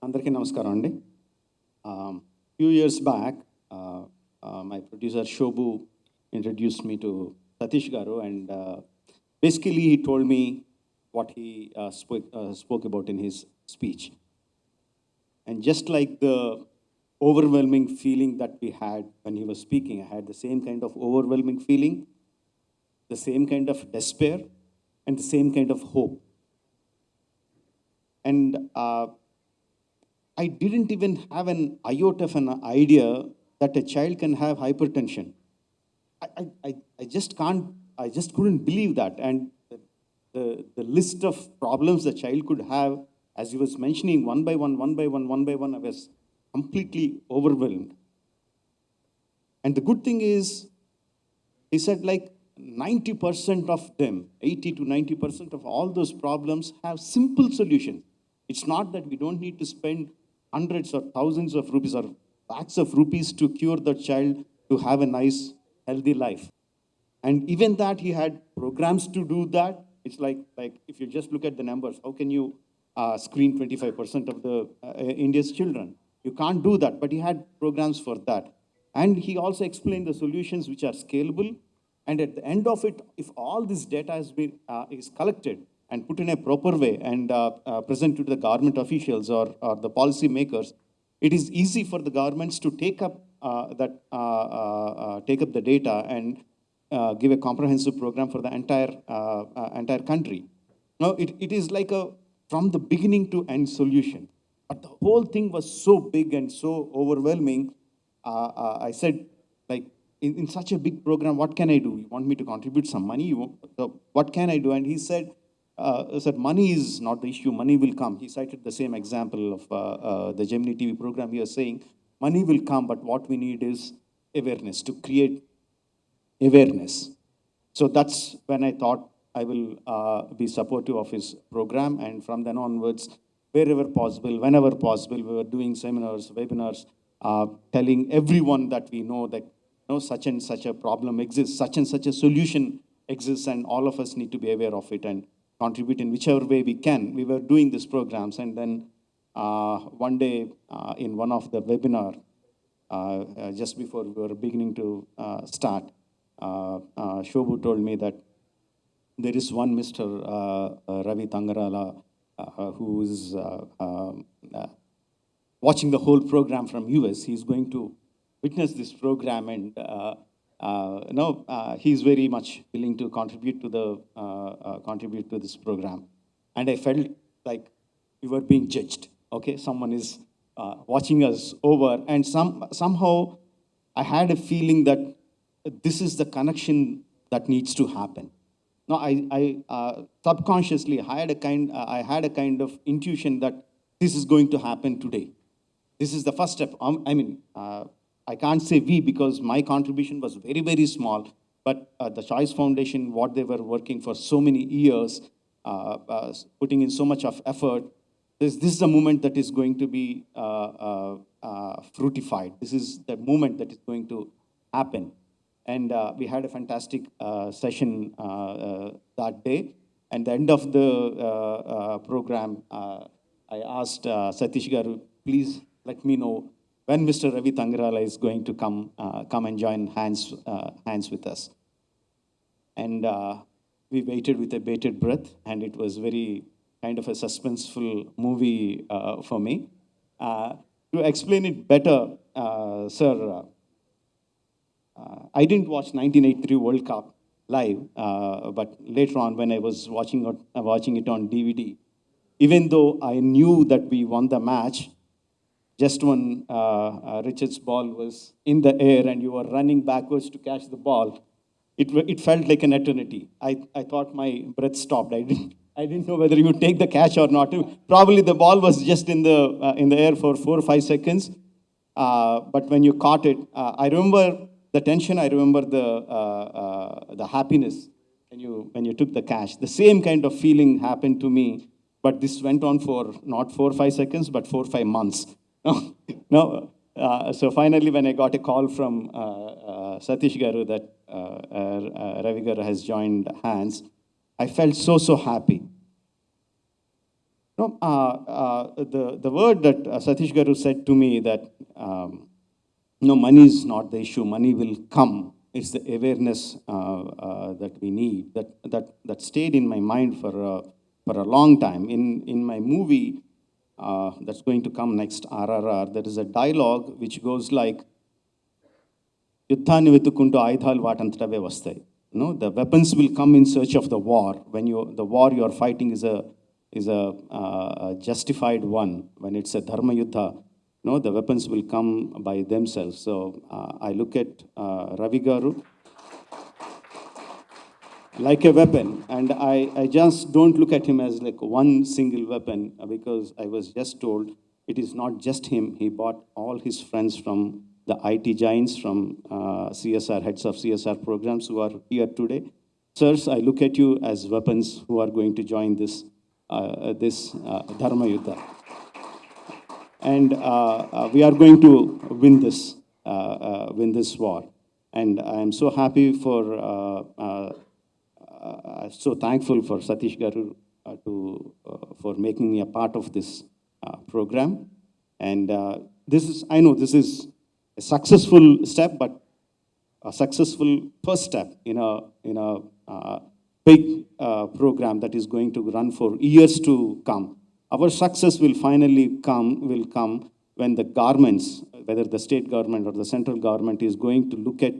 అందరికీ నమస్కారం అండి. Few years back, my producer Shobhu introduced me to Satish Garu, and basically he told me what he spoke about in his speech. And just like the overwhelming feeling that we had when he was speaking, I had the same kind of overwhelming feeling, the same kind of despair, and the same kind of hope. And I didn't even have an iota of an idea that a child can have hypertension. I just can't, I just couldn't believe that. And the list of problems the child could have, as he was mentioning, one by one, I was completely overwhelmed. And the good thing is, he said like 90% of them, 80 to 90% of all those problems have simple solutions. It's not that we don't need to spend hundreds or thousands of rupees or lakhs of rupees to cure the child to have a nice, healthy life. And even that, he had programs to do that. It's like if you just look at the numbers, how can you screen 25% of the India's children? You can't do that, but he had programs for that. And he also explained the solutions which are scalable. And at the end of it, if all this data has been is collected and put in a proper way and presented to the government officials or the policy makers, it is easy for the governments to take up the data and give a comprehensive program for the entire country. Now, it is like a from the beginning to end solution. But the whole thing was so big and so overwhelming. I said, like, in such a big program, what can I do? You want me to contribute some money? What can I do? And he said, money is not the issue. Money will come. He cited the same example of the Gemini TV program. He was saying, money will come, but what we need is awareness, to create awareness. So that's when I thought I will be supportive of his program. And from then onwards, wherever possible, whenever possible, we were doing seminars, webinars, telling everyone that we know that such and such a problem exists, such and such a solution exists, and all of us need to be aware of it and contribute in whichever way we can. We were doing these programs, and then one day in one of the webinar, just before we were beginning to start, Shobhu told me that there is one Mr. Ravi Tangarala who is watching the whole program from US. He's going to witness this program, and he's very much willing to contribute to this program. And I felt like we were being judged. Okay, someone is watching us over, and somehow I had a feeling that this is the connection that needs to happen. Now, I subconsciously I had a kind of intuition that this is going to happen today. This is the first step. I can't say we, because my contribution was very, very small, but the Choice Foundation, what they were working for so many years, putting in so much of effort, this is the moment that is going to be fruitified. This is the moment that is going to happen. And we had a fantastic session that day. And the end of the program, I asked Satish Garu, please let me know when Mr. Ravi Tangarala is going to come and join hands with us. And we waited with a bated breath, and it was very kind of a suspenseful movie for me. To explain it better, sir, I didn't watch 1983 World Cup live, but later on when I was watching it on DVD, even though I knew that we won the match, just when Richard's ball was in the air and you were running backwards to catch the ball, it felt like an eternity. I thought my breath stopped. I didn't know whether you would take the catch or not. Probably the ball was just in the air for 4 or 5 seconds. But when you caught it, I remember the tension. I remember the happiness when you took the catch. The same kind of feeling happened to me, but this went on for not 4 or 5 seconds, but 4 or 5 months. No. So finally, when I got a call from Satish Garu that Ravi Garu has joined hands, I felt so happy. No, the word that Satish Garu said to me that no, money is not the issue. Money will come. It's the awareness that we need. That stayed in my mind for a long time. In my movie that's going to come next, RRR, there is a dialogue which goes like, యుద్ధాన్ని వెతుక్కుంటూ ఆయుధాలు వాటంతటవే వస్తాయి. No, the weapons will come in search of the war. When the war you are fighting is a justified one. When it's a dharma yuddha, no, the weapons will come by themselves. So I look at Ravi Garu like a weapon, and I just don't look at him as like one single weapon, because I was just told it is not just him. He bought all his friends from the IT giants, from CSR, heads of CSR programs who are here today. Sirs, I look at you as weapons who are going to join this Dharma Yuddha. And we are going to win this war. And I am so happy so thankful for Satish Garu for making me a part of this program. And I know this is a successful step, but a successful first step in a big program that is going to run for years to come. Our success will finally come when the governments, whether the state government or the central government, is going to look at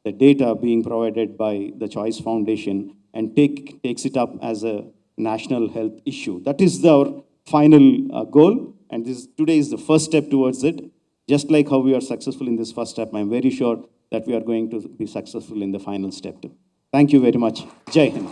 the data being provided by the Choice Foundation and takes it up as a national health issue. That is our final goal, and today is the first step towards it. Just like how we are successful in this first step, I'm very sure that we are going to be successful in the final step too. Thank you very much. Jai Hind.